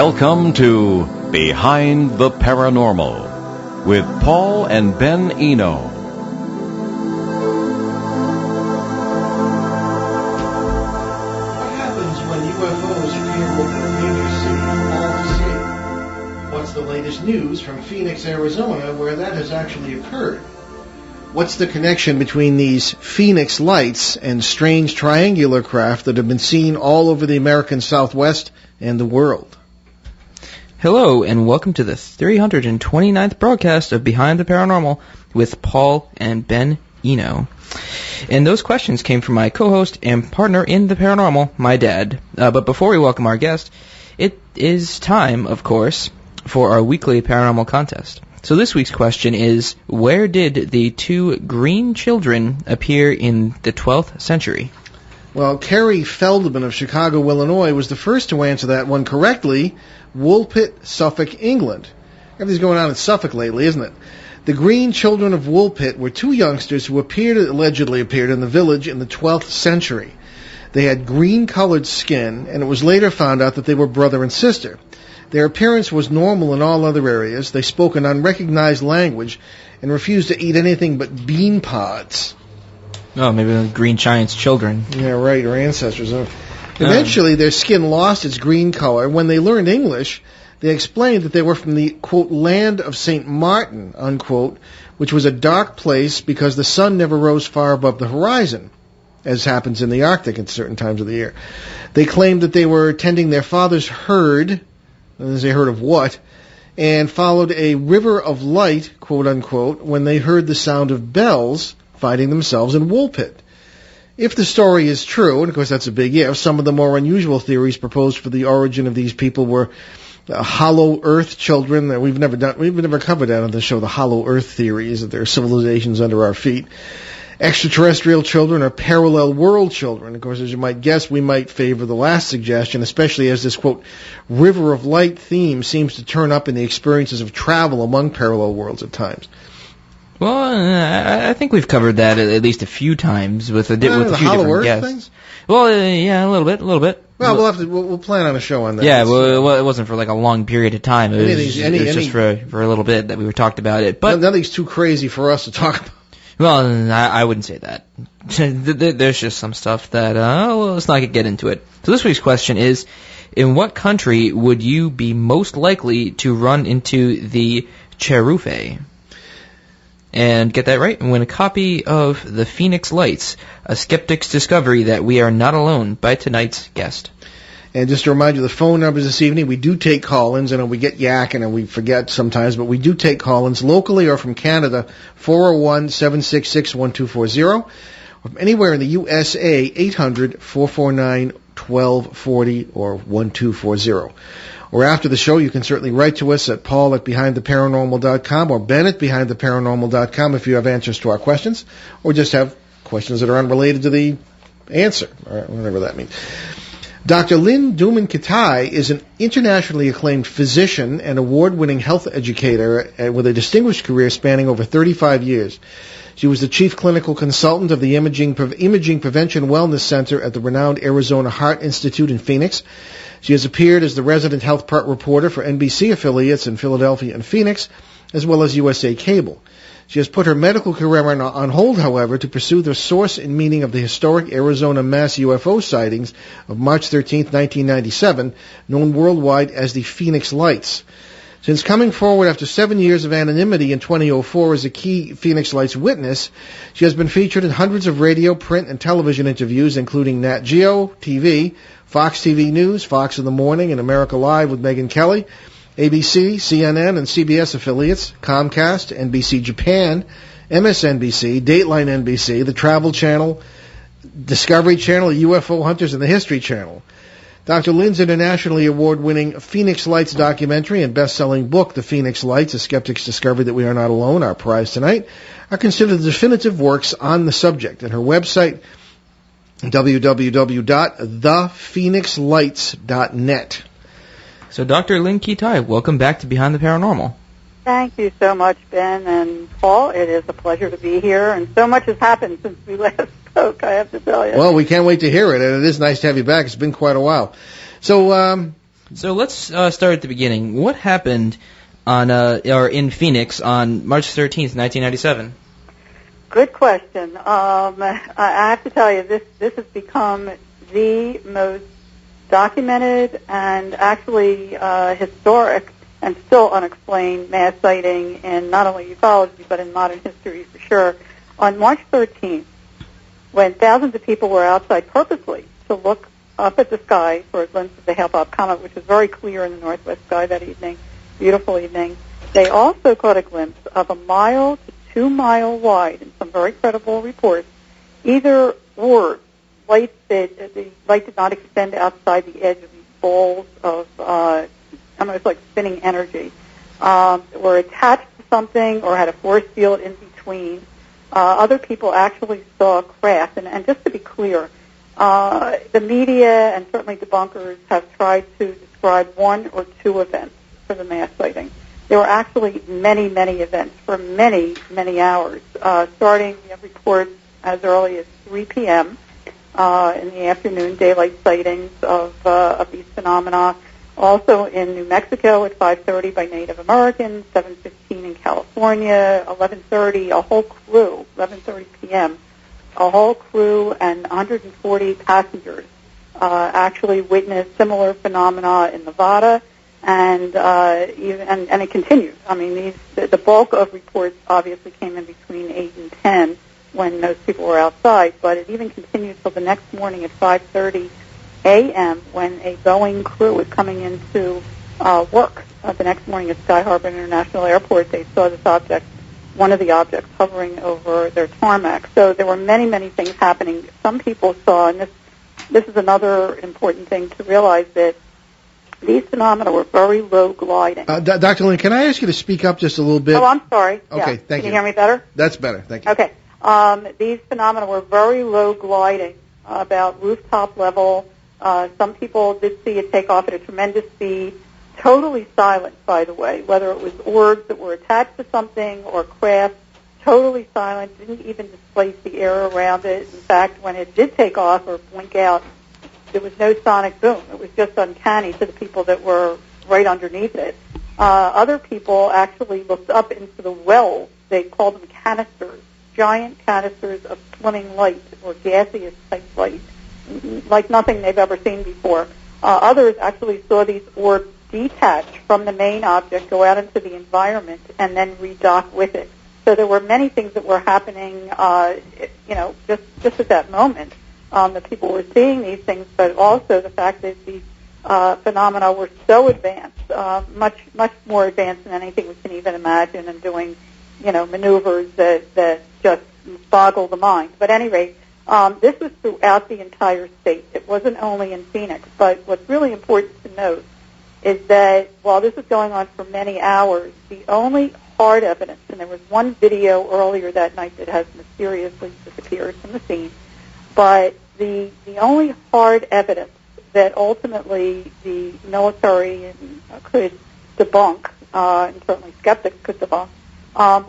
Welcome to Behind the Paranormal with Paul and Ben Eno. What happens when UFOs appear over a major city for all to see? What's the latest news from Phoenix, Arizona, where that has actually occurred? What's the connection between these Phoenix lights and strange triangular craft that have been seen all over the American Southwest and the world? Hello, and welcome to the 329th broadcast of Behind the Paranormal with Paul and Ben Eno. And those questions came from my co-host and partner in the paranormal, my dad. But before we welcome our guest, it is time, of course, for our weekly paranormal contest. So this week's question is, where did the two green children appear in the 12th century? Well, Kerry Feldman of Chicago, Illinois, was the first to answer that one correctly. Woolpit, Suffolk, England. Everything's going on in Suffolk lately, isn't it? The green children of Woolpit were two youngsters who allegedly appeared in the village in the 12th century. They had green-colored skin, and it was later found out that they were brother and sister. Their appearance was normal in all other areas. They spoke an unrecognized language and refused to eat anything but bean pods. Oh, maybe the Green Giant's children. Yeah, right, or ancestors. Eventually, their skin lost its green color. When they learned English, they explained that they were from the, quote, land of St. Martin, unquote, which was a dark place because the sun never rose far above the horizon, as happens in the Arctic at certain times of the year. They claimed that they were tending their father's herd, they heard of what, and followed a river of light, quote unquote, when they heard the sound of bells finding themselves in Woolpit. If the story is true, and of course that's a big if, some of the more unusual theories proposed for the origin of these people were hollow Earth children. That we've never covered that on the show, the hollow Earth theories, that there are civilizations under our feet. Extraterrestrial children or parallel world children. Of course, as you might guess, we might favor the last suggestion, especially as this, quote, river of light theme seems to turn up in the experiences of travel among parallel worlds at times. Well, I think we've covered that at least a few times with a few different guests. Things? Well, yeah, a little bit. Well, we'll plan on a show on that. Yeah, well, it wasn't for like a long period of time. It was just for a little bit that we talked about it. But nothing's too crazy for us to talk about. Well, I wouldn't say that. There's just some stuff that, let's not get into it. So this week's question is, in what country would you be most likely to run into the Cherufe? And get that right, and win a copy of The Phoenix Lights, a skeptic's discovery that we are not alone, by tonight's guest. And just to remind you, the phone numbers this evening, we do take call-ins. I know we get yakking and we forget sometimes, but we do take call-ins locally or from Canada, 401-766-1240, or from anywhere in the USA, 800-449-1240 or 1240. Or after the show, you can certainly write to us at paul@behindtheparanormal.com or ben@behindtheparanormal.com if you have answers to our questions, or just have questions that are unrelated to the answer, or whatever that means. Dr. Lynn Kitei is an internationally acclaimed physician and award-winning health educator with a distinguished career spanning over 35 years. She was the chief clinical consultant of the Imaging Prevention Wellness Center at the renowned Arizona Heart Institute in Phoenix. She has appeared as the resident health part reporter for NBC affiliates in Philadelphia and Phoenix, as well as USA Cable. She has put her medical career on hold, however, to pursue the source and meaning of the historic Arizona mass UFO sightings of March 13, 1997, known worldwide as the Phoenix Lights. Since coming forward after 7 years of anonymity in 2004 as a key Phoenix Lights witness, she has been featured in hundreds of radio, print, and television interviews, including Nat Geo TV, Fox TV News, Fox in the Morning, and America Live with Megyn Kelly, ABC, CNN, and CBS affiliates, Comcast, NBC Japan, MSNBC, Dateline NBC, the Travel Channel, Discovery Channel, UFO Hunters, and the History Channel. Dr. Lynn's internationally award-winning Phoenix Lights documentary and best-selling book, The Phoenix Lights, A Skeptic's Discovery That We Are Not Alone, our prize tonight, are considered definitive works on the subject. And her website, www.thephoenixlights.net. So, Dr. Lynn Kitei, welcome back to Behind the Paranormal. Thank you so much, Ben and Paul. It is a pleasure to be here, and so much has happened since we last spoke, I have to tell you. Well, we can't wait to hear it, and it is nice to have you back. It's been quite a while. So, So let's start at the beginning. What happened in Phoenix on March 13th, 1997? Good question. I have to tell you, this has become the most documented and actually historic and still unexplained mass sighting in not only ufology but in modern history for sure. On March 13th, when thousands of people were outside purposely to look up at the sky for a glimpse of the Hale-Bopp comet, which was very clear in the northwest sky that evening, beautiful evening, they also caught a glimpse of a 1 to 2 mile wide, in some very credible reports, either orbs, lights that the light did not extend outside the edge of these balls of almost like spinning energy, were attached to something or had a force field in between. Other people actually saw craft, and just to be clear, the media and certainly debunkers have tried to describe 1 or 2 events for the mass sighting. There were actually many, many events for many, many hours, starting, we have reports as early as 3 p.m. In the afternoon, daylight sightings of these phenomena. Also in New Mexico at 5:30 by Native Americans, 7:15 in California, 11:30, a whole crew, 11:30 p.m., a whole crew and 140 passengers actually witnessed similar phenomena in Nevada, and it continued. I mean, the bulk of reports obviously came in between 8 and 10 when most people were outside, but it even continued till the next morning at 5:30 a.m. when a Boeing crew was coming into work. The next morning at Sky Harbor International Airport, they saw this object, one of the objects, hovering over their tarmac. So there were many, many things happening. Some people saw, and this is another important thing to realize, that these phenomena were very low gliding. Dr. Lynn, can I ask you to speak up just a little bit? Oh, I'm sorry. Okay, yeah. thank Can you. you hear me better? That's better, thank you. Okay. These phenomena were very low gliding, about rooftop level. Some people did see it take off at a tremendous speed, totally silent, by the way, whether it was orbs that were attached to something or craft, totally silent, didn't even displace the air around it. In fact, when it did take off or blink out, there was no sonic boom. It was just uncanny to the people that were right underneath it. Other people actually looked up into the wells. They called them canisters, giant canisters of swimming light or gaseous type light, like nothing they've ever seen before. Others actually saw these orbs detach from the main object, go out into the environment, and then redock with it. So there were many things that were happening, just at that moment. That people were seeing these things, but also the fact that these phenomena were so advanced, much more advanced than anything we can even imagine, and doing, maneuvers that just boggle the mind. But at any rate, this was throughout the entire state. It wasn't only in Phoenix. But what's really important to note is that while this was going on for many hours, the only hard evidence, and there was one video earlier that night that has mysteriously disappeared from the scene, but the only hard evidence that ultimately the military could debunk, and certainly skeptics could debunk,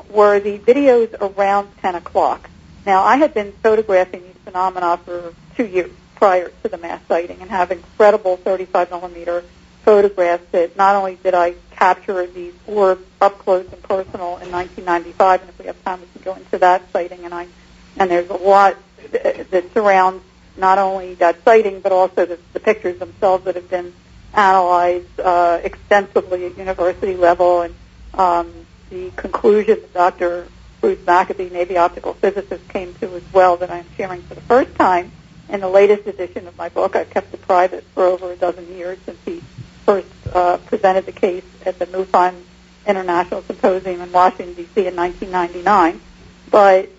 were the videos around 10 o'clock. Now, I had been photographing these phenomena for 2 years prior to the mass sighting and have incredible 35-millimeter photographs that not only did I capture these orbs up close and personal in 1995, and if we have time we can go into that sighting, and there's a lot that surrounds not only that sighting but also the pictures themselves that have been analyzed extensively at university level, and the conclusion that Dr. Bruce Maccabee, Navy optical physicist, came to as well, that I'm sharing for the first time in the latest edition of my book. I've kept it private for over a dozen years since he first presented the case at the MUFON International Symposium in Washington, D.C. in 1999. But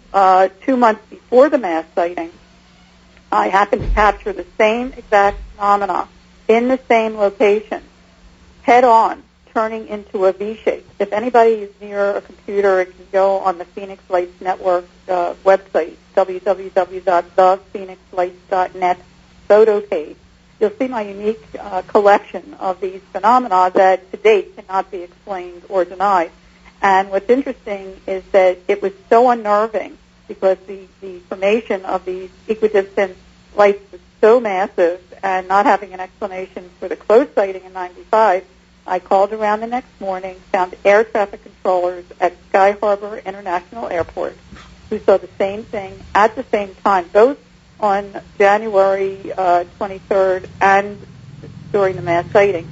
2 months before the mass sighting, I happened to capture the same exact phenomena in the same location, head-on, turning into a V-shape. If anybody is near a computer, it can go on the Phoenix Lights Network website, www.thephoenixlights.net photo page. You'll see my unique collection of these phenomena that to date cannot be explained or denied. And what's interesting is that it was so unnerving because the formation of these equidistant lights was so massive and not having an explanation for the close sighting in 95, I called around the next morning, found air traffic controllers at Sky Harbor International Airport who saw the same thing at the same time, both on January 23rd and during the mass sighting,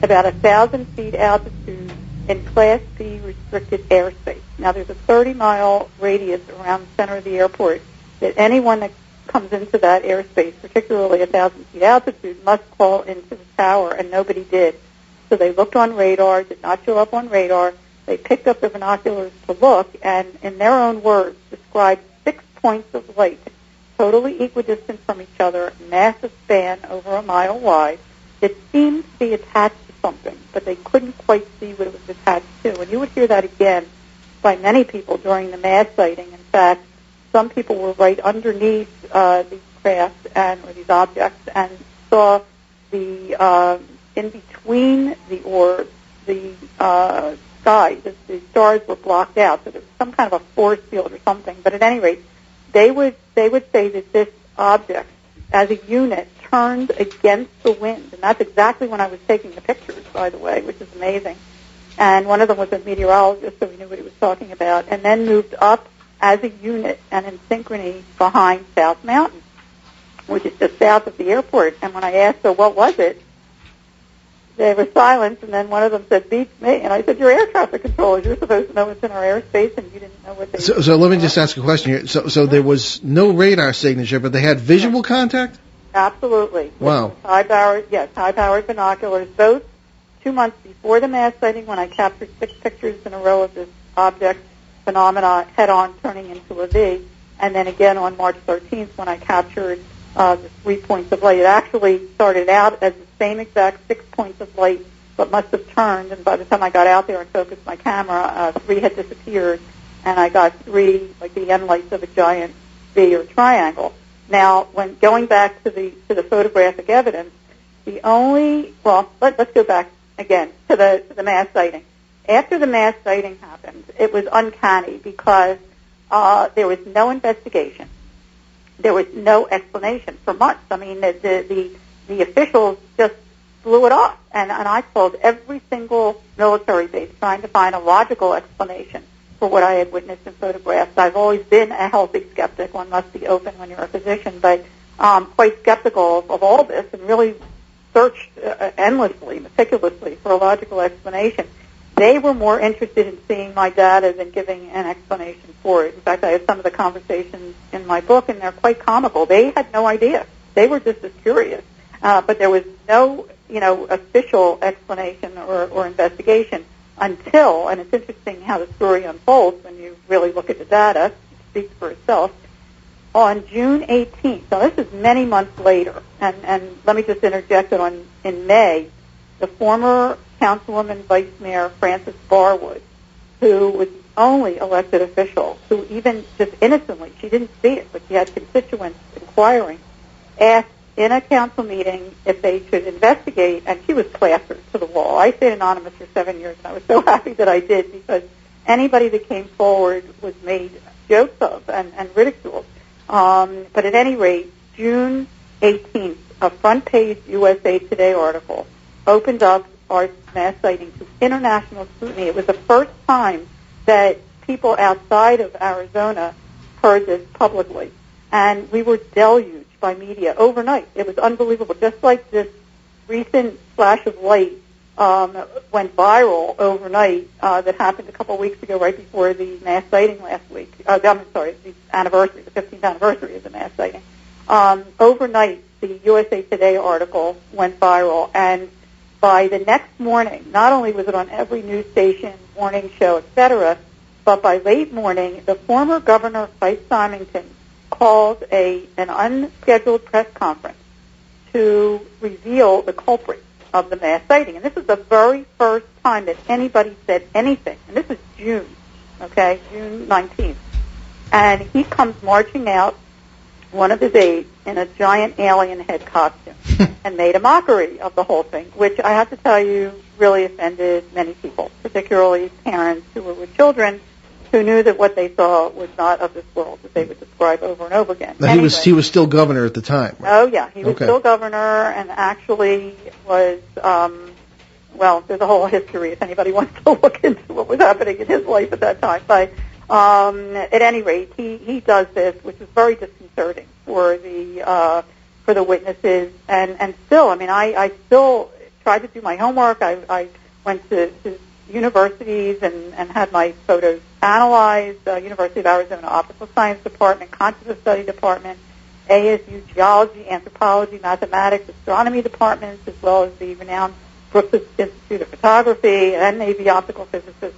about 1,000 feet altitude in Class B restricted airspace. Now, there's a 30-mile radius around the center of the airport that anyone that comes into that airspace, particularly 1,000 feet altitude, must call into the tower, and nobody did. So they looked on radar, did not show up on radar. They picked up their binoculars to look, and in their own words, described 6 points of light, totally equidistant from each other, massive span over a mile wide. It seemed to be attached to something, but they couldn't quite see what it was attached to. And you would hear that again by many people during the mass sighting. In fact, some people were right underneath these craft or these objects and saw the in between the orbs, the sky, the stars were blocked out, so there was some kind of a force field or something. But at any rate, they would say that this object, as a unit, turned against the wind, and that's exactly when I was taking the pictures, by the way, which is amazing. And one of them was a meteorologist, so we knew what he was talking about, and then moved up as a unit and in synchrony behind South Mountain, which is just south of the airport. And when I asked, so what was it? They were silent, and then one of them said, beats me. And I said, you're air traffic controllers. You're supposed to know what's in our airspace, and you didn't know what they were. So let me just ask a question here. So there was no radar signature, but they had visual contact? Absolutely. Wow. High-powered binoculars, both 2 months before the mass sighting when I captured 6 pictures in a row of this object phenomena head-on turning into a V, and then again on March 13th when I captured the 3 points of light. It actually started out as the same exact 6 points of light, but must have turned, and by the time I got out there and focused my camera, 3 had disappeared, and I got 3, like the end lights of a giant V or triangle. Now, when going back to the photographic evidence, let's go back again to the mass sighting. After the mass sighting happened, it was uncanny because there was no investigation. There was no explanation for months. I mean, the officials just blew it off, and I called every single military base trying to find a logical explanation for what I had witnessed in photographs. I've always been a healthy skeptic. One must be open when you're a physician, but quite skeptical of all this and really searched endlessly, meticulously for a logical explanation. They were more interested in seeing my data than giving an explanation for it. In fact, I have some of the conversations in my book, and they're quite comical. They had no idea. They were just as curious. But there was no, official explanation or investigation until, and it's interesting how the story unfolds when you really look at the data, it speaks for itself, on June 18th. So this is many months later, and let me just interject that in May, the former Councilwoman Vice Mayor Frances Barwood, who was the only elected official who even just innocently, she didn't see it, but she had constituents inquiring, asked in a council meeting if they should investigate, and she was plastered to the wall. I stayed anonymous for 7 years, and I was so happy that I did because anybody that came forward was made jokes of and ridiculed. But at any rate, June 18th, a front-page USA Today article opened up our mass sighting to international scrutiny. It was the first time that people outside of Arizona heard this publicly. And we were deluged by media overnight. It was unbelievable. Just like this recent flash of light went viral overnight that happened a couple of weeks ago right before the mass sighting last week. The 15th anniversary of the mass sighting. Overnight, the USA Today article went viral, and by the next morning, not only was it on every news station, morning show, etc., but by late morning, the former governor, Fife Symington, called an unscheduled press conference to reveal the culprit of the mass sighting. And this is the very first time that anybody said anything. And this is June 19th. And he comes marching out, one of his aides, in a giant alien head costume and made a mockery of the whole thing, which I have to tell you really offended many people, particularly parents who were with children who knew that what they saw was not of this world, that they would describe over and over again. Now, anyway, he was still governor at the time. Right? Oh, yeah. He was still governor and actually was, well, there's a whole history if anybody wants to look into what was happening in his life at that time. But at any rate, he does this, which is very disconcerting for the witnesses. And still, I mean, I still tried to do my homework. I went to universities and had my photos analyzed, University of Arizona Optical Science Department, Consciousness Study Department, ASU Geology, Anthropology, Mathematics, Astronomy Departments, as well as the renowned Brooks Institute of Photography, and Navy optical physicist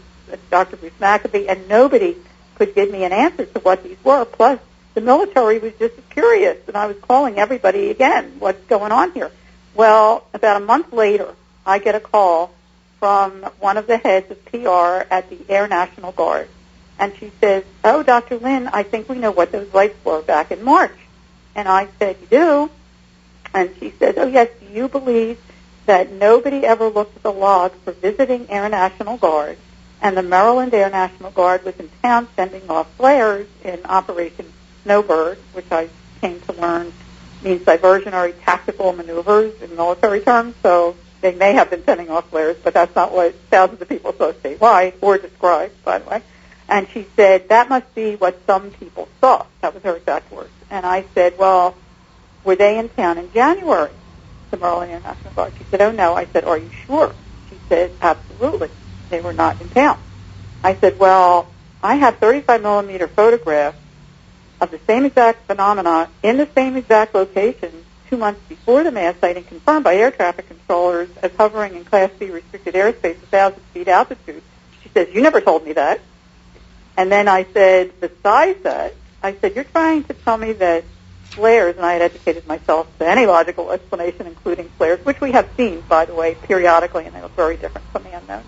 Dr. Bruce Maccabee, and nobody could give me an answer to what these were. Plus, the military was just as curious, and I was calling everybody again, what's going on here? Well, about a month later, I get a call from one of the heads of PR at the Air National Guard. And she says, oh, Dr. Lynn, I think we know what those lights were back in March. And I said, you do? And she said, oh, yes, do you believe that nobody ever looked at the log for visiting Air National Guard, and the Maryland Air National Guard was in town sending off flares in Operation Snowbird, which I came to learn means diversionary tactical maneuvers in military terms, so they may have been sending off flares, but that's not what thousands of people saw statewide, or described, by the way. And she said, that must be what some people saw. That was her exact words. And I said, well, were they in town in January, the Maryland Air National Guard? She said, oh, no. I said, are you sure? She said, absolutely. They were not in town. I said, well, I have 35-millimeter photographs of the same exact phenomena in the same exact location 2 months before the mass sighting, confirmed by air traffic controllers as hovering in Class B restricted airspace, 1,000 feet altitude. She says, you never told me that. And then I said, besides that, I said, you're trying to tell me that flares, and I had educated myself to any logical explanation, including flares, which we have seen, by the way, periodically, and they look very different from the unknown.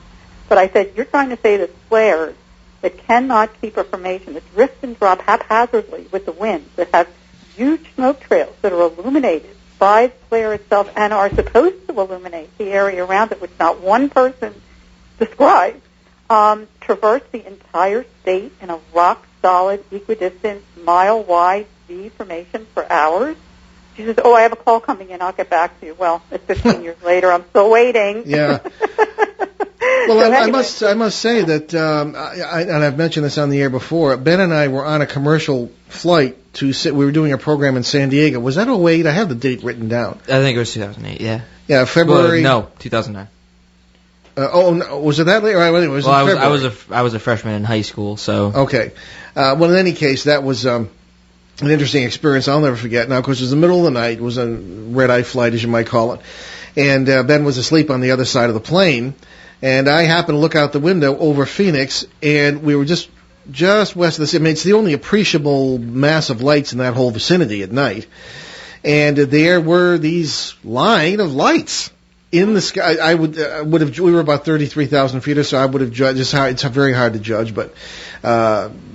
But I said, you're trying to say that flares that cannot keep a formation, that drift and drop haphazardly with the wind, that have huge smoke trails that are illuminated by the flare itself and are supposed to illuminate the area around it, which not one person described, traverse the entire state in a rock-solid, equidistant, mile-wide V formation for hours. She says, oh, I have a call coming in. I'll get back to you. Well, it's 15 years later. I'm still waiting. Yeah. Well, so I must say that, and I've mentioned this on the air before, Ben and I were on a commercial flight we were doing a program in San Diego. Was that 08? I have the date written down. I think it was 2008, yeah. Yeah, February. Well, no, 2009. No, was it that late? It was I was a freshman in high school, so. Okay. Well, in any case, that was an interesting experience I'll never forget. Now, of course, it was the middle of the night. It was a red-eye flight, as you might call it. And Ben was asleep on the other side of the plane. And I happened to look out the window over Phoenix, and we were just west of the city. I mean, it's the only appreciable mass of lights in that whole vicinity at night. And there were these line of lights in the sky. I would have. We were about 33,000 feet or so. I would have judged. It's very hard to judge, but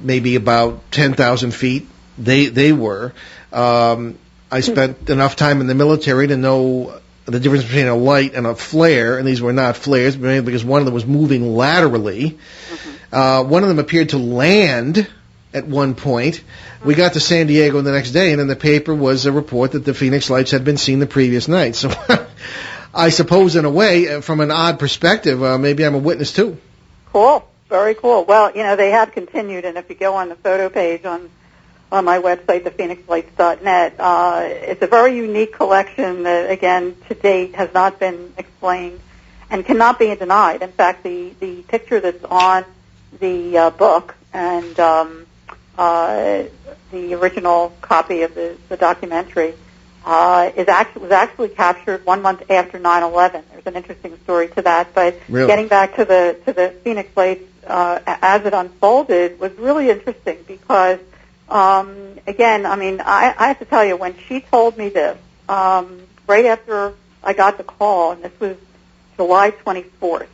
maybe about 10,000 feet. They were. I spent enough time in the military to know the difference between a light and a flare, and these were not flares, because one of them was moving laterally. Mm-hmm. One of them appeared to land at one point. We got to San Diego the next day, and in the paper was a report that the Phoenix lights had been seen the previous night. So I suppose, in a way, from an odd perspective, maybe I'm a witness too. Cool. Very cool. Well, they have continued, and if you go on the photo page on my website, thephoenixlights.net. It's a very unique collection that, again, to date has not been explained and cannot be denied. In fact, the picture that's on the book and the original copy of the documentary was actually captured 1 month after 9/11. There's an interesting story to that. But really? Getting back to the Phoenix Lights as it unfolded was really interesting because again, I mean, I have to tell you, when she told me this, right after I got the call, and this was July 24th,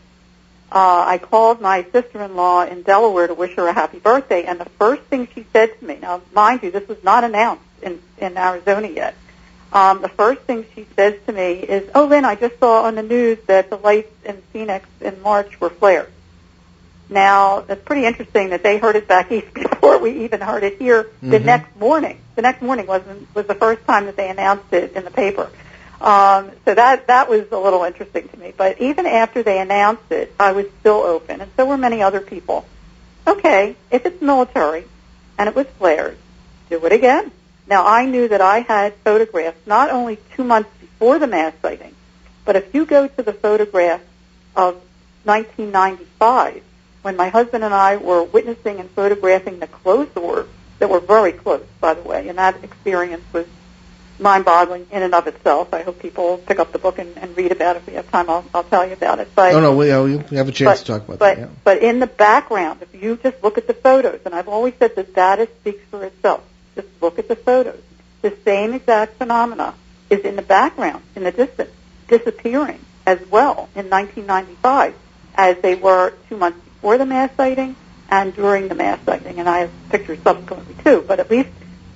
I called my sister-in-law in Delaware to wish her a happy birthday, and the first thing she said to me, now, mind you, this was not announced in Arizona yet, the first thing she says to me is, oh, Lynn, I just saw on the news that the lights in Phoenix in March were flares. Now, that's pretty interesting that they heard it back east before we even heard it here the next morning. The next morning was the first time that they announced it in the paper. So that was a little interesting to me. But even after they announced it, I was still open, and so were many other people. Okay, if it's military and it was flares, do it again. Now, I knew that I had photographs not only 2 months before the mass sighting, but if you go to the photograph of 1995, when my husband and I were witnessing and photographing the closed orbs that were very close, by the way, and that experience was mind-boggling in and of itself. I hope people pick up the book and read about it. If we have time, I'll tell you about it. But, we have a chance to talk about that. Yeah. But in the background, if you just look at the photos, and I've always said the data speaks for itself, just look at the photos. The same exact phenomena is in the background, in the distance, disappearing as well in 1995 as they were 2 months before the mass sighting and during the mass sighting. And I have pictures subsequently too. But at least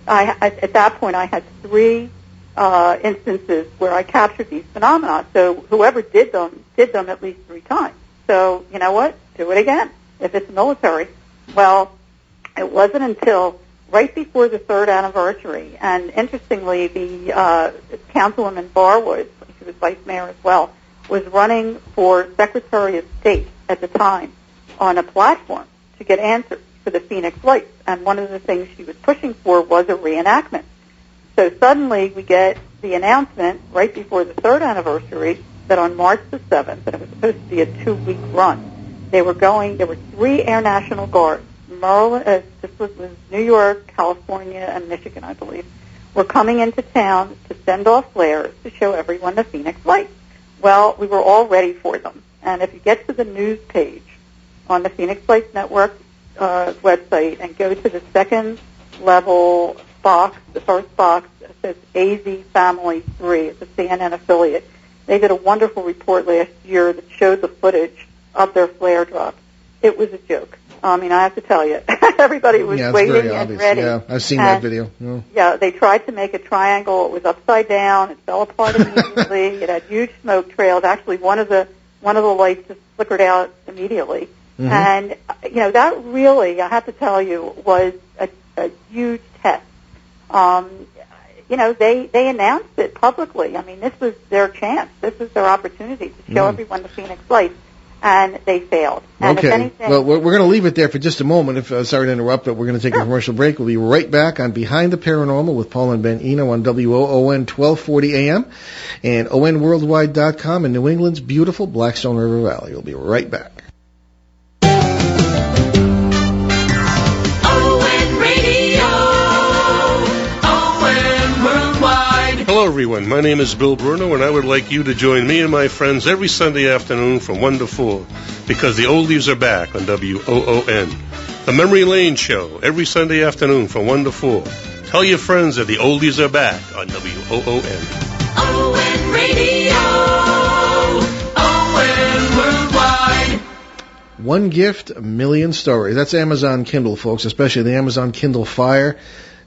at that point I had 3 instances where I captured these phenomena. So whoever did them at least 3 times. So you know what? Do it again. If it's military. Well, it wasn't until right before the 3rd anniversary, and interestingly, the Councilwoman Barwood, she was vice mayor as well, was running for Secretary of State at the time on a platform to get answers for the Phoenix Lights. And one of the things she was pushing for was a reenactment. So suddenly we get the announcement right before the 3rd anniversary that on March the 7th, and it was supposed to be a 2-week run, there were 3 Air National Guards, Maryland, this was New York, California, and Michigan, I believe, were coming into town to send off flares to show everyone the Phoenix Lights. Well, we were all ready for them. And if you get to the news page on the Phoenix Lights Network website and go to the second level box, the first box, it says AZ Family 3. It's a CNN affiliate. They did a wonderful report last year that showed the footage of their flare drop. It was a joke. I mean, I have to tell you, everybody was waiting and ready. Yeah, I've seen that video. Yeah, they tried to make a triangle. It was upside down. It fell apart immediately. It had huge smoke trails. Actually, one of the lights just flickered out immediately. And that really, I have to tell you, was a huge test. They announced it publicly. I mean, this was their chance. This was their opportunity to show everyone the Phoenix Lights. And they failed. And okay. If anything, well, we're going to leave it there for just a moment. Sorry to interrupt, but we're going to take a commercial break. We'll be right back on Behind the Paranormal with Paul and Ben Eno on WOON 1240 AM and ONWorldwide.com in New England's beautiful Blackstone River Valley. We'll be right back. Hello, everyone. My name is Bill Bruno, and I would like you to join me and my friends every Sunday afternoon from 1 to 4, because the oldies are back on WOON. The Memory Lane Show, every Sunday afternoon from 1 to 4. Tell your friends that the oldies are back on WOON. ON Radio, ON Worldwide. One gift, a million stories. That's Amazon Kindle, folks, especially the Amazon Kindle Fire.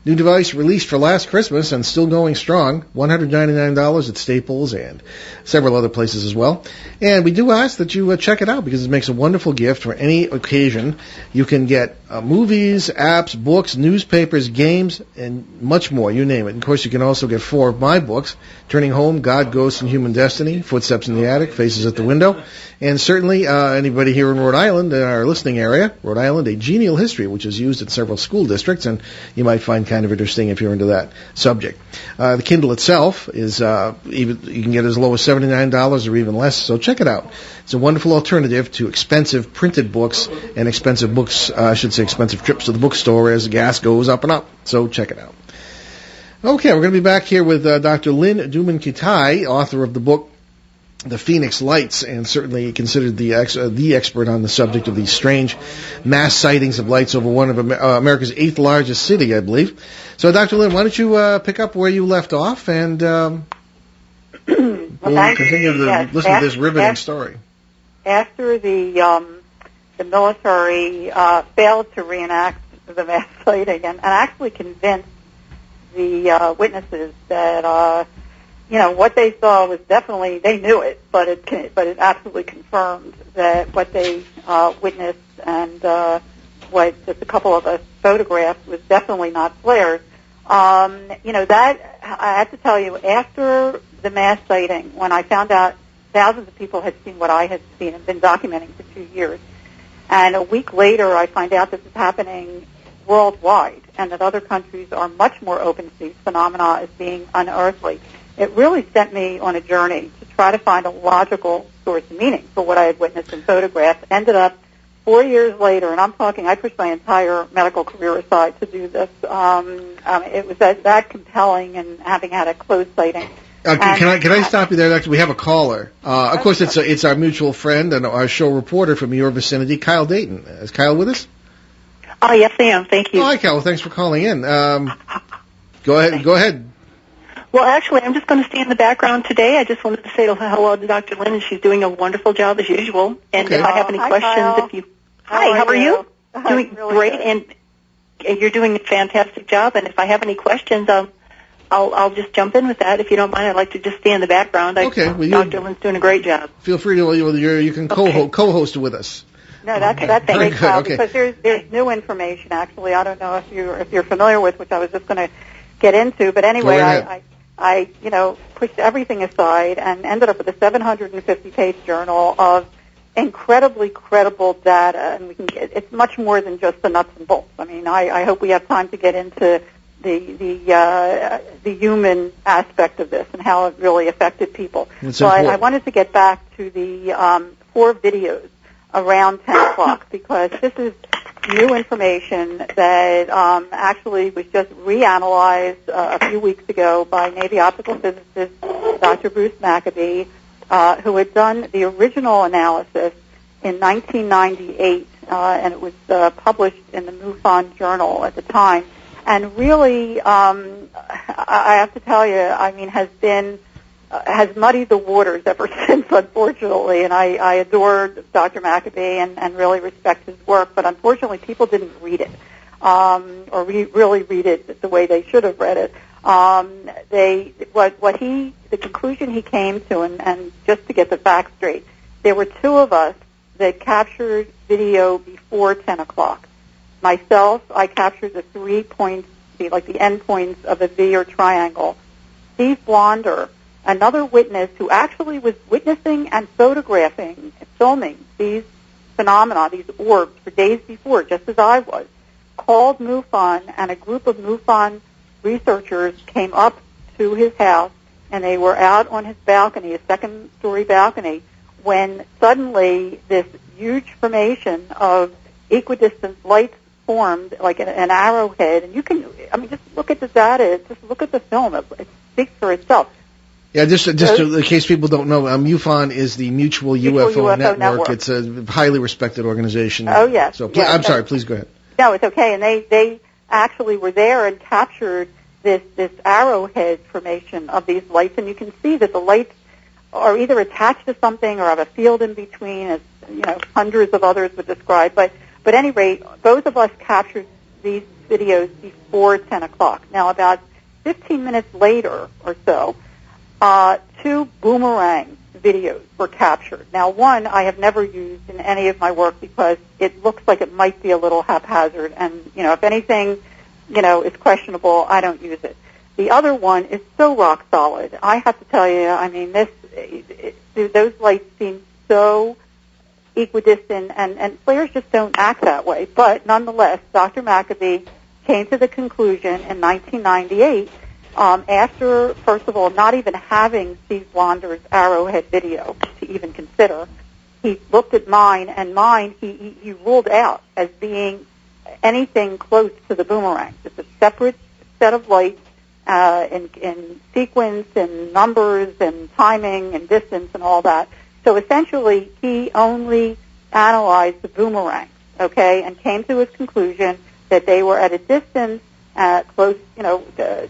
New device released for last Christmas and still going strong. $199 at Staples and several other places as well. And we do ask that you check it out because it makes a wonderful gift for any occasion. You can get movies, apps, books, newspapers, games, and much more. You name it. And of course, you can also get 4 of my books, Turning Home, God, Ghosts, and Human Destiny, Footsteps in the Attic, Faces at the Window. And certainly anybody here in Rhode Island, in our listening area, Rhode Island, A Genial History, which is used in several school districts, and you might find kind of interesting if you're into that subject. The Kindle itself is you can get as low as $79 or even less, so check it out. It's a wonderful alternative to expensive printed books and expensive books, expensive trips to the bookstore as the gas goes up and up. So check it out. Okay, we're going to be back here with Dr. Lynn Kitei, author of the book The Phoenix Lights, and certainly considered the expert on the subject of these strange mass sightings of lights over one of America's 8th largest city, I believe. So, Dr. Lynn, why don't you pick up where you left off, and we'll continue to listen to this riveting story. After the military failed to reenact the mass sighting and actually convinced the witnesses that what they saw was definitely, they knew it, but it absolutely confirmed that what they witnessed and what just a couple of us photographed was definitely not flares. That, I have to tell you, after the mass sighting, when I found out thousands of people had seen what I had seen and been documenting for 2 years, and a week later I find out this is happening worldwide and that other countries are much more open to these phenomena as being unearthly, it really sent me on a journey to try to find a logical source of meaning for what I had witnessed and photographed. Ended up 4 years later, and I'm talking, I pushed my entire medical career aside to do this. It was that compelling, and having had a close sighting. Can I stop you there, Doctor? We have a caller. Of course, it's our mutual friend and our show reporter from your vicinity, Kyle Dayton. Is Kyle with us? Oh, yes, I am. Thank you. Oh, hi, Kyle. Thanks for calling in. Go ahead. Well, actually, I'm just going to stay in the background today. I just wanted to say hello to Dr. Lynn, and she's doing a wonderful job as usual. And Okay. if I have any questions, Kyle. How are you? Doing Really great, good. and you're doing a fantastic job. And if I have any questions, I'll just jump in with that. If you don't mind, I'd like to just stay in the background. Okay. Well, Dr. Lynn's doing a great job. Feel free to you can co-host with us. No, that's Very great, good, Kyle, okay. because there's new information, actually. I don't know if you're familiar with, which I was just going to get into, but anyway, Go ahead. I pushed everything aside and ended up with a 750-page journal of incredibly credible data, and it's much more than just the nuts and bolts. I mean, I hope we have time to get into the human aspect of this and how it really affected people. So I wanted to get back to the 4 videos around 10 o'clock, because this is new information that actually was just reanalyzed a few weeks ago by Navy optical physicist Dr. Bruce Maccabee, who had done the original analysis in 1998, and it was published in the MUFON Journal at the time. And really, I have to tell you, I mean, has muddied the waters ever since, unfortunately. And I adored Dr. Maccabee and really respect his work, but unfortunately people didn't read it, or really read it the way they should have read it. The conclusion he came to, and just to get the facts straight, there were 2 of us that captured video before 10 o'clock. Myself, I captured the 3 points, like the end points of a V or triangle. Steve Blonder, another witness who actually was witnessing and filming these phenomena, these orbs, for days before, just as I was, called MUFON, and a group of MUFON researchers came up to his house, and they were out on his balcony, a second-story balcony, when suddenly this huge formation of equidistant lights formed, like an arrowhead. And just look at the data, just look at the film. It speaks for itself. Yeah, just in case people don't know, MUFON is the Mutual UFO Network. It's a highly respected organization. Oh, yes. So yes. I'm sorry, please go ahead. No, it's okay. And they actually were there and captured this arrowhead formation of these lights, and you can see that the lights are either attached to something or have a field in between, as hundreds of others would describe. But at any rate, both of us captured these videos before 10 o'clock. Now, about 15 minutes later or so, 2 boomerang videos were captured. Now, one I have never used in any of my work because it looks like it might be a little haphazard, and if anything, is questionable, I don't use it. The other one is so rock solid. I have to tell you, I mean, those lights seem so equidistant, and flares just don't act that way. But nonetheless, Dr. Maccabee came to the conclusion in 1998, after, first of all, not even having Steve Blonder's arrowhead video to even consider, he looked at mine, and mine he ruled out as being anything close to the boomerang. It's a separate set of lights in sequence and numbers and timing and distance and all that. So essentially, he only analyzed the boomerangs, okay, and came to his conclusion that they were at a distance close,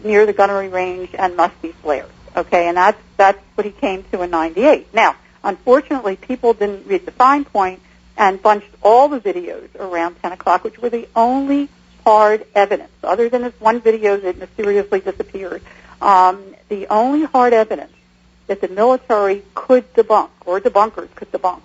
near the gunnery range and must be flares, okay, and that's what he came to in 98. Now, unfortunately, people didn't read the fine point and bunched all the videos around 10 o'clock, which were the only hard evidence, other than this one video that mysteriously disappeared, the only hard evidence that the military could debunk, or debunkers could debunk,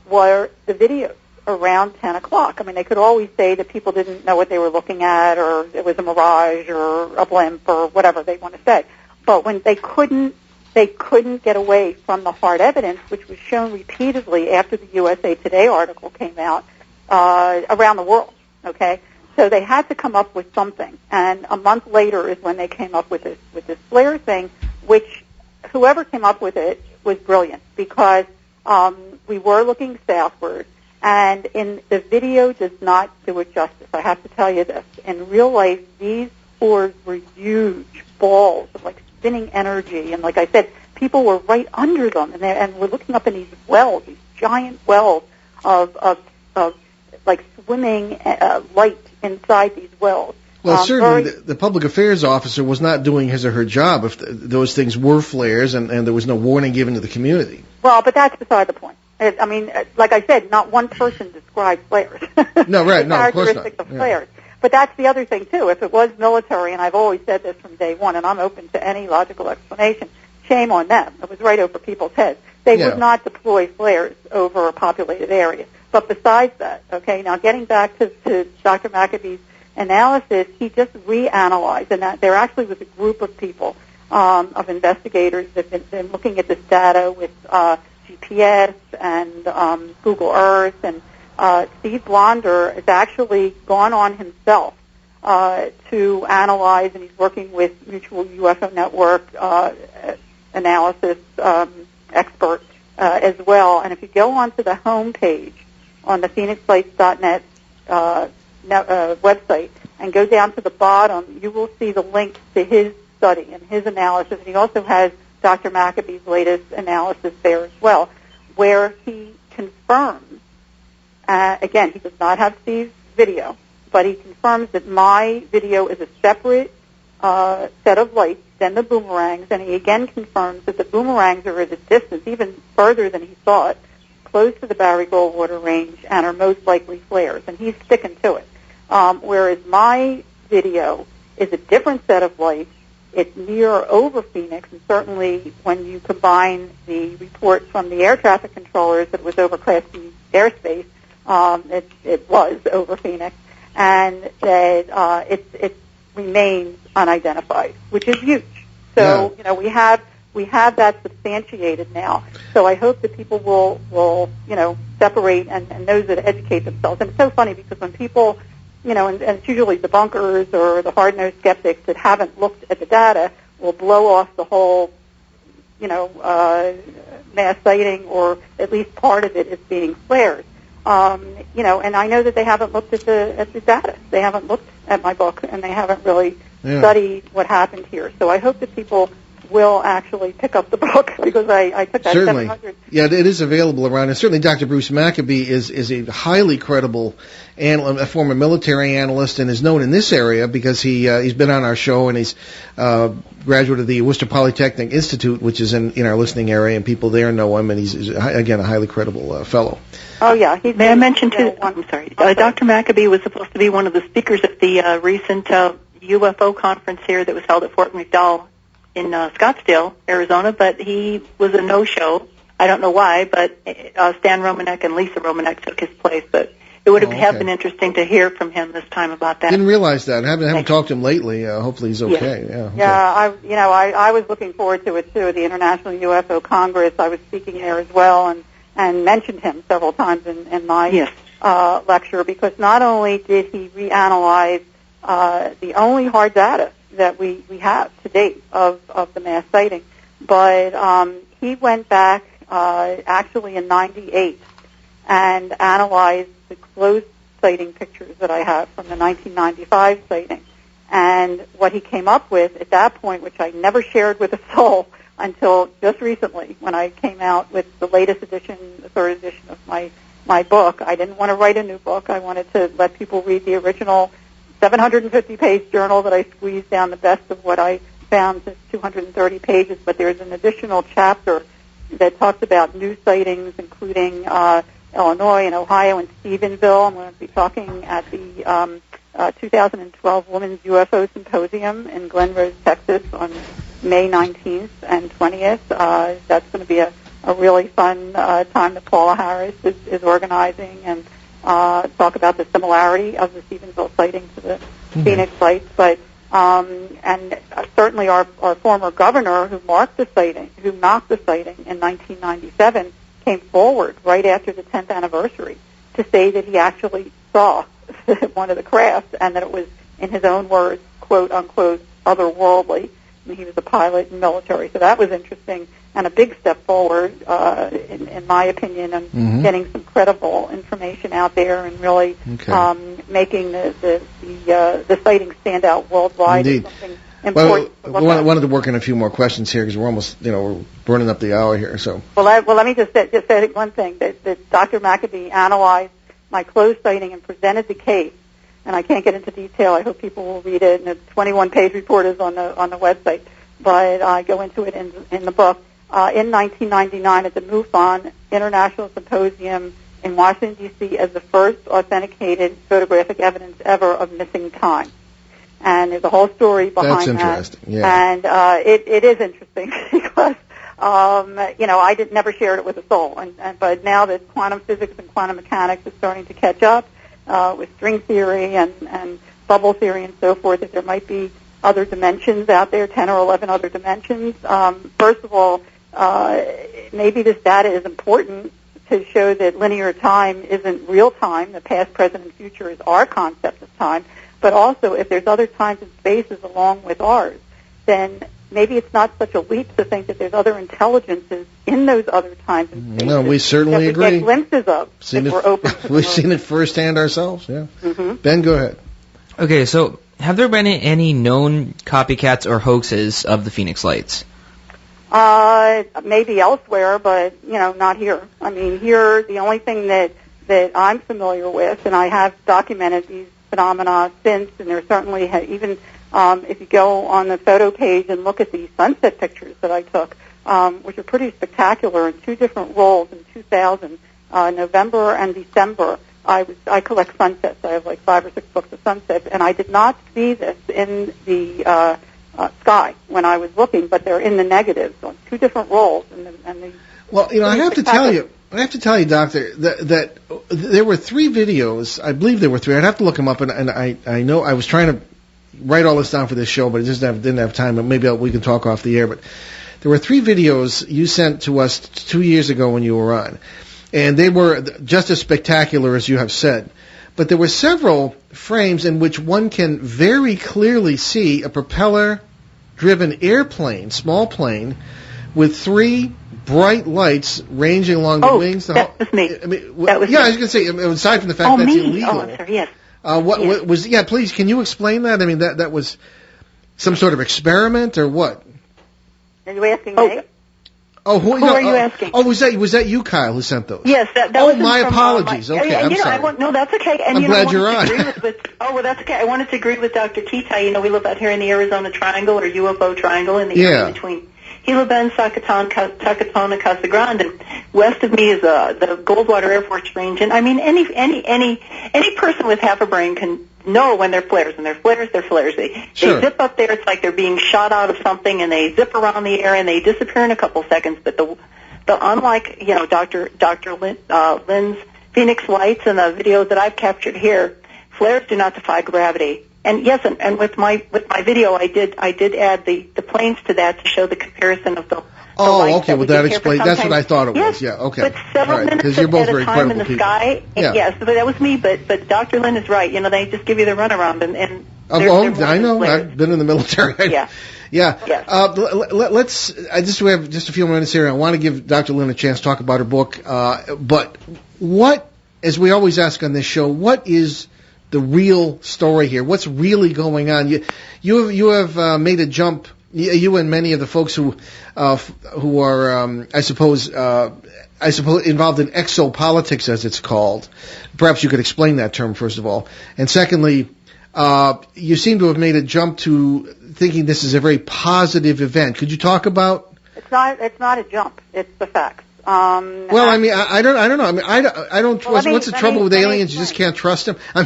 were the videos around 10 o'clock. I mean, they could always say that people didn't know what they were looking at, or it was a mirage, or a blimp, or whatever they want to say. But when they couldn't get away from the hard evidence, which was shown repeatedly after the USA Today article came out, around the world, okay? So they had to come up with something. And a month later is when they came up with this flare thing, which whoever came up with it was brilliant, because we were looking southward, and the video does not do it justice. I have to tell you this. In real life, these spores were huge balls of like spinning energy, and like I said, people were right under them, and we're looking up in these wells, these giant wells of like swimming light inside these wells. Well, certainly the public affairs officer was not doing his or her job if those things were flares and there was no warning given to the community. Well, but that's beside the point. I mean, like I said, not one person described flares. No, right, no, of course not. Characteristics of flares. But that's the other thing, too. If it was military, and I've always said this from day one, and I'm open to any logical explanation, shame on them. It was right over people's heads. They would not deploy flares over a populated area. But besides that, okay, now getting back to Dr. McAbee's analysis, he just reanalyzed, and that there actually was a group of people, of investigators that have been looking at this data with GPS and Google Earth, and Steve Blonder has actually gone on himself to analyze, and he's working with Mutual UFO Network analysis expert as well. And if you go onto the home page on the PhoenixLights.net website and go down to the bottom, you will see the link to his study and his analysis. And he also has Dr. McAbee's latest analysis there as well, where he confirms, again, he does not have Steve's video, but he confirms that my video is a separate set of lights than the boomerangs, and he again confirms that the boomerangs are at a distance, even further than he thought, close to the Barry Goldwater range, and are most likely flares, and he's sticking to it. Whereas my video is a different set of lights. It's near or over Phoenix, and certainly when you combine the reports from the air traffic controllers that it was over Class B airspace, it was over Phoenix, and that it remains unidentified, which is huge. So, you know, we have that substantiated now. So I hope that people will separate and those that educate themselves. And it's so funny because when people, and it's usually the bunkers or the hard-nosed skeptics that haven't looked at the data will blow off the whole, mass sighting, or at least part of it as being flares. And I know that they haven't looked at the data. They haven't looked at my book, and they haven't really studied what happened here. So I hope that people will actually pick up the book, because I took that certainly 700. Yeah, it is available around, and certainly Dr. Bruce McAbee is a highly credible a former military analyst, and is known in this area because he's been on our show, and he's graduate of the Worcester Polytechnic Institute, which is in our listening area, and people there know him, and he's again a highly credible fellow. Oh yeah, may I mention too? I'm sorry, Dr. McAbee was supposed to be one of the speakers at the recent UFO conference here that was held at Fort McDowell in Scottsdale, Arizona, but he was a no-show. I don't know why, but Stan Romanek and Lisa Romanek took his place. But it would have been interesting to hear from him this time about that. Didn't realize that. Haven't talked to him lately. Hopefully he's okay. I was looking forward to it too. The International UFO Congress, I was speaking there as well, and mentioned him several times in my lecture, because not only did he reanalyze the only hard data that we have to date of the mass sighting, but he went back actually in '98 and analyzed the closed sighting pictures that I have from the 1995 sighting. And what he came up with at that point, which I never shared with a soul until just recently when I came out with the latest edition, the third edition of my book. I didn't want to write a new book. I wanted to let people read the original 750-page journal that I squeezed down the best of what I found, since 230 pages, but there's an additional chapter that talks about new sightings, including Illinois and Ohio and Stephenville. I'm going to be talking at the 2012 Women's UFO Symposium in Glen Rose, Texas on May 19th and 20th. That's going to be a really fun time that Paula Harris is organizing, and talk about the similarity of the Stevensville sighting to the Phoenix sites. But and certainly our former governor who knocked the sighting in 1997 came forward right after the 10th anniversary to say that he actually saw one of the crafts, and that it was, in his own words, quote unquote, otherworldly. And he was a pilot in military, so that was interesting and a big step forward, in my opinion, and getting some credible information out there and really making the sighting stand out worldwide. Indeed. Well, we wanted to work on a few more questions here because we're almost, we're burning up the hour here. So. Well, let me just say one thing, that Dr. Maccabee analyzed my closed sighting and presented the case, and I can't get into detail. I hope people will read it, and the 21-page report is on the website, but I go into it in the book. In 1999 at the MUFON International Symposium in Washington, D.C. as the first authenticated photographic evidence ever of missing time. And there's a whole story behind that. That's interesting, yeah. And it is interesting because, I never shared it with a soul. But now that quantum physics and quantum mechanics is starting to catch up with string theory and bubble theory and so forth, that there might be other dimensions out there, 10 or 11 other dimensions. First of all, maybe this data is important to show that linear time isn't real time. The past, present, and future is our concept of time. But also, if there's other times and spaces along with ours, then maybe it's not such a leap to think that there's other intelligences in those other times and spaces. No, we certainly agree. We get glimpses of if we're open to We've seen it firsthand ourselves, yeah. Ben, go ahead. Okay, so have there been any known copycats or hoaxes of the Phoenix Lights? Maybe elsewhere, but, not here. I mean, here, the only thing that I'm familiar with, and I have documented these phenomena since, and there certainly even if you go on the photo page and look at the sunset pictures that I took, which are pretty spectacular in two different roles in 2000, November and December. I collect sunsets. I have like 5 or 6 books of sunsets, and I did not see this in the sky when I was looking, but they're in the negatives on 2 different rolls. Well, I have to tell you, Doctor, that there were 3 videos. I believe there were 3. I'd have to look them up, and I know I was trying to write all this down for this show, but I just didn't have time. But maybe we can talk off the air. But there were 3 videos you sent to us 2 years ago when you were on, and they were just as spectacular as you have said. But there were several frames in which one can very clearly see a propeller-driven airplane, small plane, with 3 bright lights ranging along the wings. That was me. I mean, that was yeah, me. I was going to say, aside from the fact that's illegal. Oh, I'm sorry, yes. What was? Yeah, please, can you explain that? I mean, that was some sort of experiment or what? Are you asking me? Who are you asking? Oh, was that you, Kyle, who sent those? Yes, that was my apologies. Okay, I'm sorry. No, that's okay. And I'm glad you're on. That's okay. I wanted to agree with Dr. Kitei. We live out here in the Arizona Triangle or UFO Triangle in the area between Gila Bend, Sakatona, Casa Grande, and west of me is the Goldwater Air Force Range. And I mean, any person with half a brain can know when they're flares, and they're flares. They zip up there. It's like they're being shot out of something, and they zip around the air and they disappear in a couple seconds. But the unlike Dr. Lynn's Phoenix Lights and the videos that I've captured here, flares do not defy gravity. And yes, and with my video, I did add the planes to that to show the comparison of the. Okay. Well, that explains. That's what I thought it was. Yeah. Okay. But several minutes you're both at very a time in the people. sky. Yeah. Yes, but that was me. But Dr. Lynn is right. They just give you the runaround, and I know. I've been in the military. Yeah. Yeah. Yes. Let's. We have just a few minutes here. I want to give Dr. Lynn a chance to talk about her book. But what, as we always ask on this show, what is the real story here? What's really going on? You have made a jump. You and many of the folks who are, I suppose, involved in exopolitics, as it's called. Perhaps you could explain that term first of all, and secondly, you seem to have made a jump to thinking this is a very positive event. Could you talk about? It's not a jump. It's the facts. Well, I mean, I don't know. I mean, I don't. Well, what's the trouble with aliens? You just can't trust them. I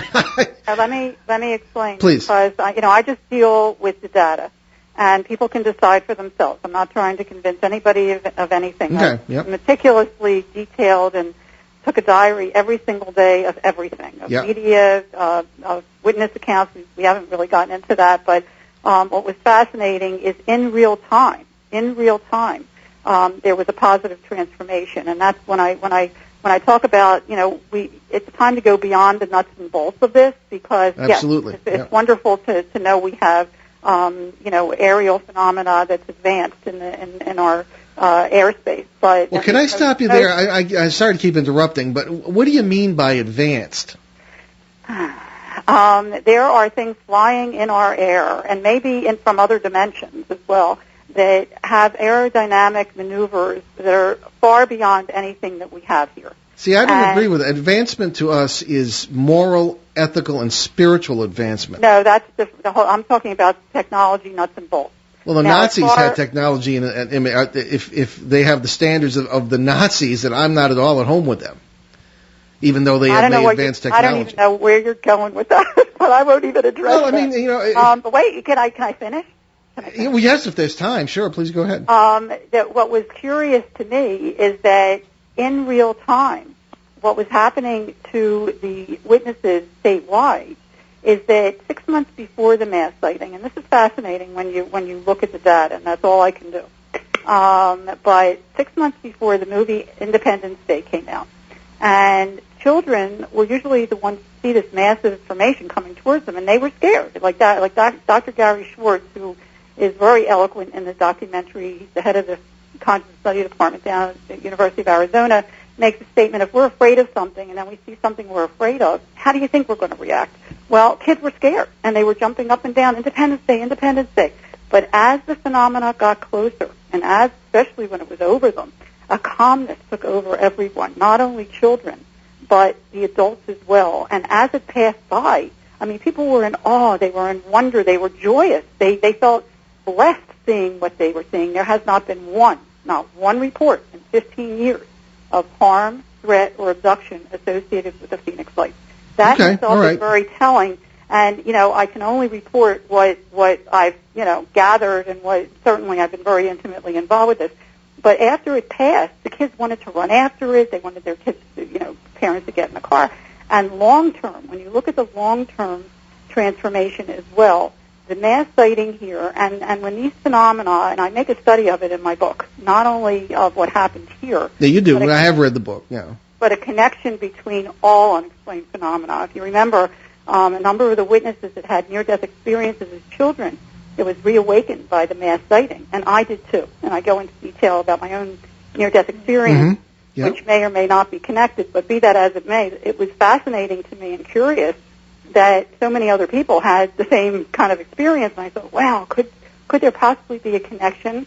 mean, let me explain. Please. Because I just deal with the data, and people can decide for themselves. I'm not trying to convince anybody of anything. Okay. I Yep. meticulously detailed and took a diary every single day of everything, of Yep. media, of witness accounts. We haven't really gotten into that, but what was fascinating is in real time, there was a positive transformation, and that's when I talk about, it's time to go beyond the nuts and bolts of this, because Absolutely. yes, it's wonderful to know we have, aerial phenomena that's advanced in our airspace. But well, can I stop you there? I'm sorry to keep interrupting, but what do you mean by advanced? There are things flying in our air, and maybe from other dimensions as well, that have aerodynamic maneuvers that are far beyond anything that we have here. See, I don't agree with it. Advancement to us is moral, ethical, and spiritual advancement. No, that's the whole. I'm talking about technology, nuts and bolts. Well, the Now, Nazis had technology, and if they have the standards of the Nazis, then I'm not at all at home with them, even though they have advanced technology. I don't even know where you're going with that, but I won't even address Well, I mean, but wait, can I finish? Well, yes, if there's time, sure, please go ahead. That what was curious to me is that in real time, what was happening to the witnesses statewide is that 6 months before the mass sighting, and this is fascinating when you look at the data, and that's all I can do. But 6 months before the movie Independence Day came out, and children were usually the ones to see this massive formation coming towards them, and they were scared. Like Dr. Gary Schwartz, who is very eloquent in the documentary. He's the head of the conscious study department down at the University of Arizona, makes a statement, if we're afraid of something and then we see something we're afraid of, how do you think we're going to react? Well, kids were scared, and they were jumping up and down, Independence Day, Independence Day. But as the phenomena got closer, and especially when it was over them, a calmness took over everyone, not only children, but the adults as well. And as it passed by, I mean, people were in awe, they were in wonder, they were joyous, they felt blessed seeing what they were seeing. There has not been not one report in 15 years of harm, threat, or abduction associated with the Phoenix Lights. That itself is very telling, and, I can only report what I've, gathered, and what certainly I've been very intimately involved with this. But after it passed, the kids wanted to run after it. They wanted their kids, parents to get in the car. And long-term, when you look at the long-term transformation as well, the mass sighting here, and when these phenomena, and I make a study of it in my book, not only of what happened here. Yeah, you do. I have read the book, yeah. But a connection between all unexplained phenomena. If you remember, a number of the witnesses that had near-death experiences as children, it was reawakened by the mass sighting, and I did too. And I go into detail about my own near-death experience, which may or may not be connected, but be that as it may, it was fascinating to me and curious that so many other people had the same kind of experience, and I thought, wow, could there possibly be a connection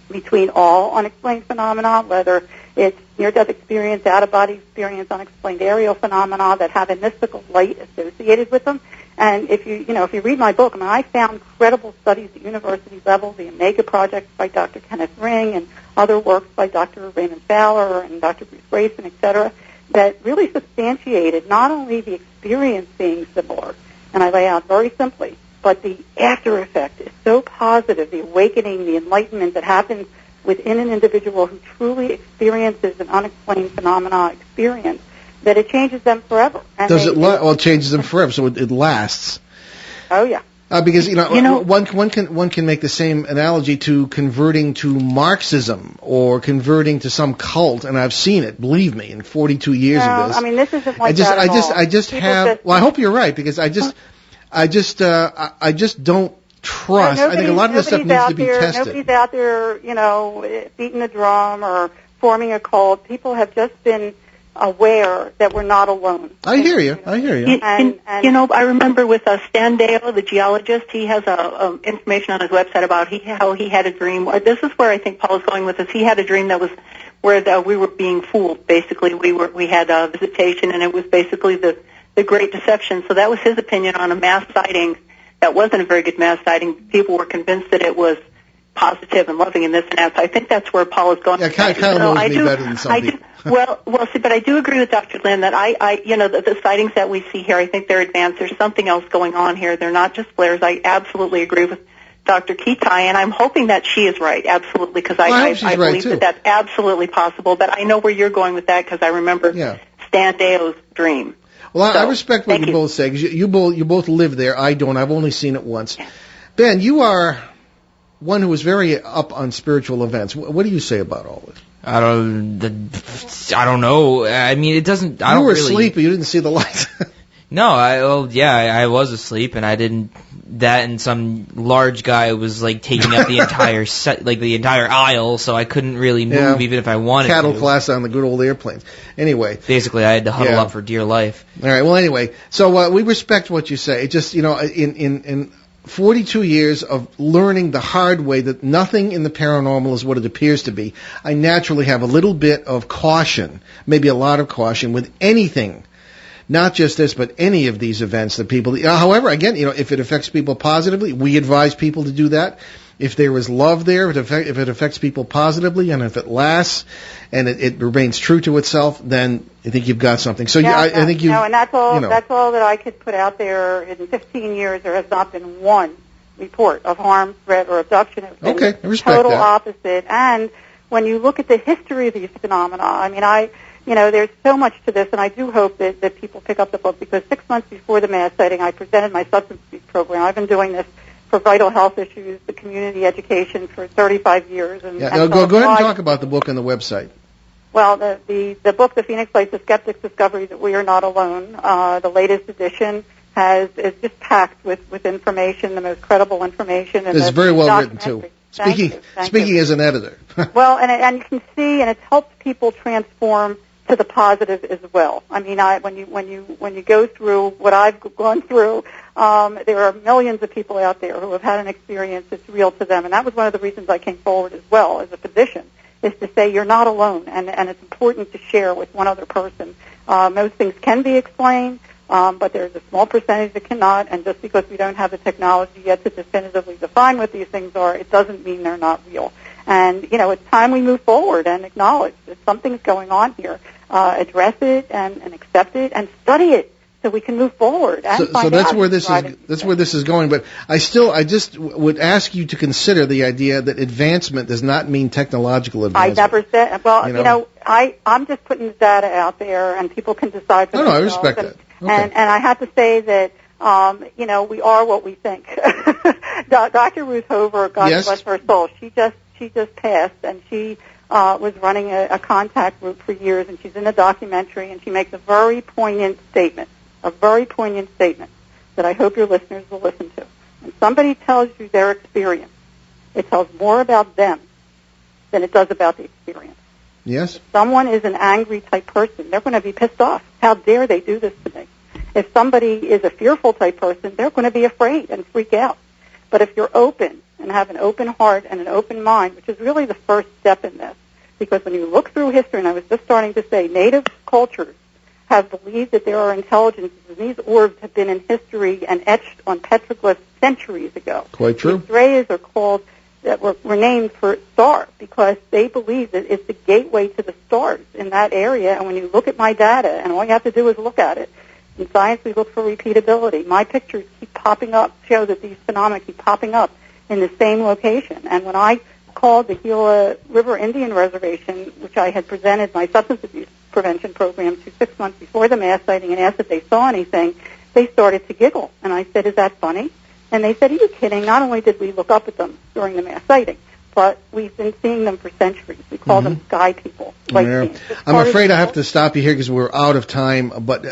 between all unexplained phenomena, whether it's near-death experience, out-of-body experience, unexplained aerial phenomena that have a mystical light associated with them? And if you read my book, I found credible studies at university level, the Omega Project by Dr. Kenneth Ring, and other works by Dr. Raymond Fowler and Dr. Bruce Grayson, et cetera, that really substantiated not only the experience being similar, and I lay out very simply, but the after effect is so positive, the awakening, the enlightenment that happens within an individual who truly experiences an unexplained phenomena experience, that it changes them forever. And it changes them forever, so it lasts. Oh, yeah. Because one can make the same analogy to converting to Marxism or converting to some cult, and I've seen it. Believe me, in 42 years of this. This isn't like that at all. I just have. Well, I hope you're right, because I just don't trust. I think a lot of this stuff needs to be tested. Nobody's out there, beating a drum or forming a cult. People have just been aware that we're not alone. I hear you. And I remember with Stan Dale, the geologist, he has information on his website about how he had a dream. This is where I think Paul is going with this. He had a dream that was where we were being fooled. Basically, we had a visitation, and it was basically the Great Deception. So that was his opinion on a mass sighting. That wasn't a very good mass sighting. People were convinced that it was positive and loving and this and that. So I think that's where Paul is going. Yeah, Kyle knows me better than some people. Well, see, but I do agree with Dr. Lynn that the sightings that we see here, I think they're advanced. There's something else going on here. They're not just flares. I absolutely agree with Dr. Kitei, and I'm hoping that she is right, absolutely, because I believe that that's absolutely possible. But I know where you're going with that because I remember Stan Deo's dream. Well, I respect what you both say because you both live there. I don't. I've only seen it once. Ben, you are one who is very up on spiritual events. What do you say about all this? I don't know. I mean, it doesn't. You were asleep, but you didn't see the lights. No, I was asleep, and I didn't. That and some large guy was like taking up the entire set, like the entire aisle, so I couldn't really move even if I wanted to. Cattle class on the good old airplanes. Anyway, basically, I had to huddle up for dear life. All right. Well, anyway, so we respect what you say. It just in 42 years of learning the hard way that nothing in the paranormal is what it appears to be, I naturally have a little bit of caution, maybe a lot of caution with anything. Not just this, but any of these events that people. However, again, if it affects people positively, we advise people to do that. If there is love there, if it affects people positively, and if it lasts, and it remains true to itself, then I think you've got something. So I think you. No, and that's all. That's all that I could put out there. In 15 years, there has not been one report of harm, threat, or abduction. It's been I respect total that. opposite. And when you look at the history of these phenomena, I mean, there's so much to this, and I do hope that people pick up the book, because 6 months before the mass sighting, I presented my substance abuse program. I've been doing this for vital health issues, the community education for 35 years. Go ahead and talk about the book and the website. Well, the book, The Phoenix Lights, The Skeptic's Discovery That We Are Not Alone, the latest edition is just packed with information, the most credible information. And it's very well written, too. Speaking as an editor. Well, and you can see, and it's helped people transform to the positive as well. I mean, when you go through what I've gone through, there are millions of people out there who have had an experience that's real to them, and that was one of the reasons I came forward as well as a physician, is to say you're not alone, and it's important to share with one other person. Most things can be explained, but there's a small percentage that cannot, and just because we don't have the technology yet to definitively define what these things are, it doesn't mean they're not real. And, it's time we move forward and acknowledge that something's going on here. Address it and accept it and study it so we can move forward. And so that's where this is going. But I just would ask you to consider the idea that advancement does not mean technological advancement. I never said. Well, I'm just putting the data out there, and people can decide for themselves. I respect that. Okay. And I have to say that we are what we think. Dr. Ruth Hover, God bless her soul, she just passed, and she was running a contact group for years, and she's in a documentary, and she makes a very poignant statement that I hope your listeners will listen to. When somebody tells you their experience, it tells more about them than it does about the experience. Yes. If someone is an angry type person, they're going to be pissed off. How dare they do this to me? If somebody is a fearful type person, they're going to be afraid and freak out. But if you're open and have an open heart and an open mind, which is really the first step in this, because when you look through history, and I was just starting to say, native cultures have believed that there are intelligences, and these orbs have been in history and etched on petroglyphs centuries ago. Quite true. The Estrellas are called, that were named for stars, because they believe that it's the gateway to the stars in that area, and when you look at my data, and all you have to do is look at it, in science we look for repeatability. My pictures keep popping up, show that these phenomena keep popping up in the same location. And when I called the Gila River Indian Reservation, which I had presented my substance abuse prevention program to 6 months before the mass sighting, and asked if they saw anything, they started to giggle. And I said, "Is that funny?" And they said, "Are you kidding? Not only did we look up at them during the mass sighting, but we've been seeing them for centuries. We call them sky people." I'm afraid I have to stop you here because we're out of time. But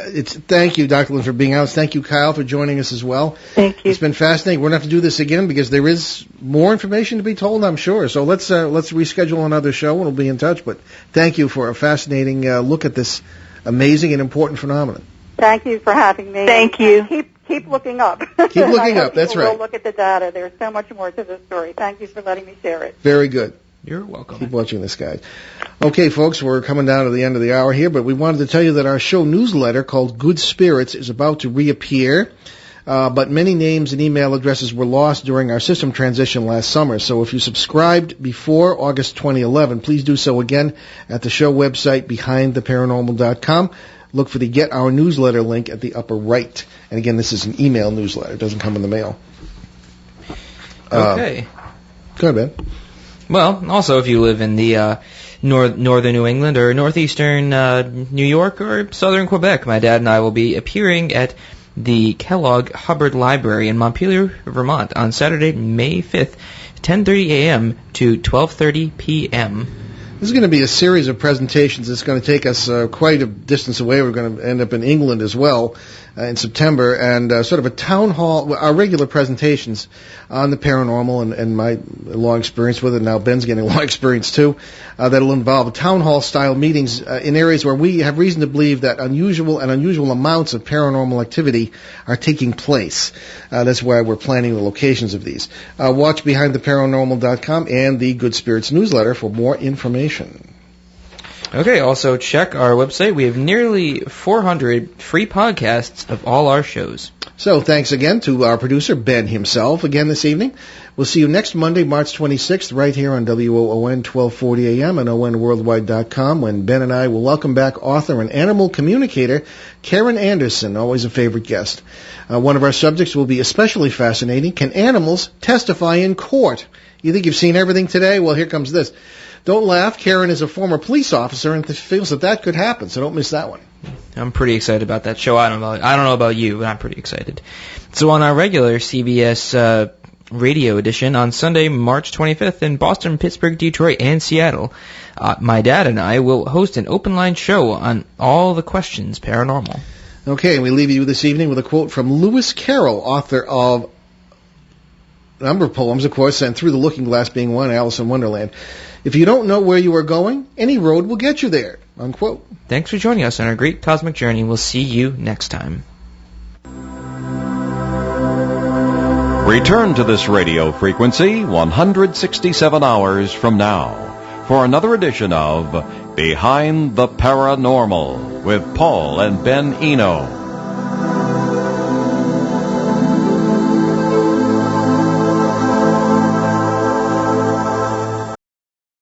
thank you, Dr. Lynn, for being out. Thank you, Kyle, for joining us as well. Thank you. It's been fascinating. We're going to have to do this again because there is more information to be told, I'm sure. So let's reschedule another show and we'll be in touch. But thank you for a fascinating look at this amazing and important phenomenon. Thank you for having me. Thank you. Keep looking up. Keep looking up. That's right. We'll look at the data. There's so much more to this story. Thank you for letting me share it. Very good. You're welcome. Keep watching this, guys. Okay, folks, we're coming down to the end of the hour here, but we wanted to tell you that our show newsletter called Good Spirits is about to reappear. but many names and email addresses were lost during our system transition last summer. So if you subscribed before August 2011, please do so again at the show website, behindtheparanormal.com. Look for the Get Our Newsletter link at the upper right. And again, this is an email newsletter. It doesn't come in the mail. Okay. Go ahead, Ben. Well, also, if you live in the northern New England or northeastern New York or southern Quebec, my dad and I will be appearing at the Kellogg Hubbard Library in Montpelier, Vermont on Saturday, May 5th, 10:30 a.m. to 12:30 p.m. This is going to be a series of presentations. It's going to take us quite a distance away. We're going to end up in England as well in September, and sort of a town hall, our regular presentations on the paranormal and my long experience with it. Now Ben's getting a long experience too. That'll involve town hall style meetings in areas where we have reason to believe that unusual amounts of paranormal activity are taking place. That's why we're planning the locations of these. Watch behindtheparanormal.com and the Good Spirits newsletter for more information. Okay, also check our website. We have nearly 400 free podcasts of all our shows. So thanks again to our producer, Ben himself, again this evening. We'll see you next Monday, March 26th, right here on WOON 1240 AM and ONWorldwide.com, when Ben and I will welcome back author and animal communicator Karen Anderson, always a favorite guest. One of our subjects will be especially fascinating. Can animals testify in court? You think you've seen everything today? Well, here comes this. Don't laugh. Karen is a former police officer and feels that could happen, so don't miss that one. I'm pretty excited about that show. I don't know about you, but I'm pretty excited. So on our regular CBS radio edition on Sunday, March 25th in Boston, Pittsburgh, Detroit, and Seattle, my dad and I will host an open-line show on all the questions paranormal. Okay, we leave you this evening with a quote from Lewis Carroll, author of a number of poems, of course, and Through the Looking Glass being one, Alice in Wonderland. If you don't know where you are going, any road will get you there, unquote. Thanks for joining us on our great cosmic journey. We'll see you next time. Return to this radio frequency 167 hours from now for another edition of Behind the Paranormal with Paul and Ben Eno.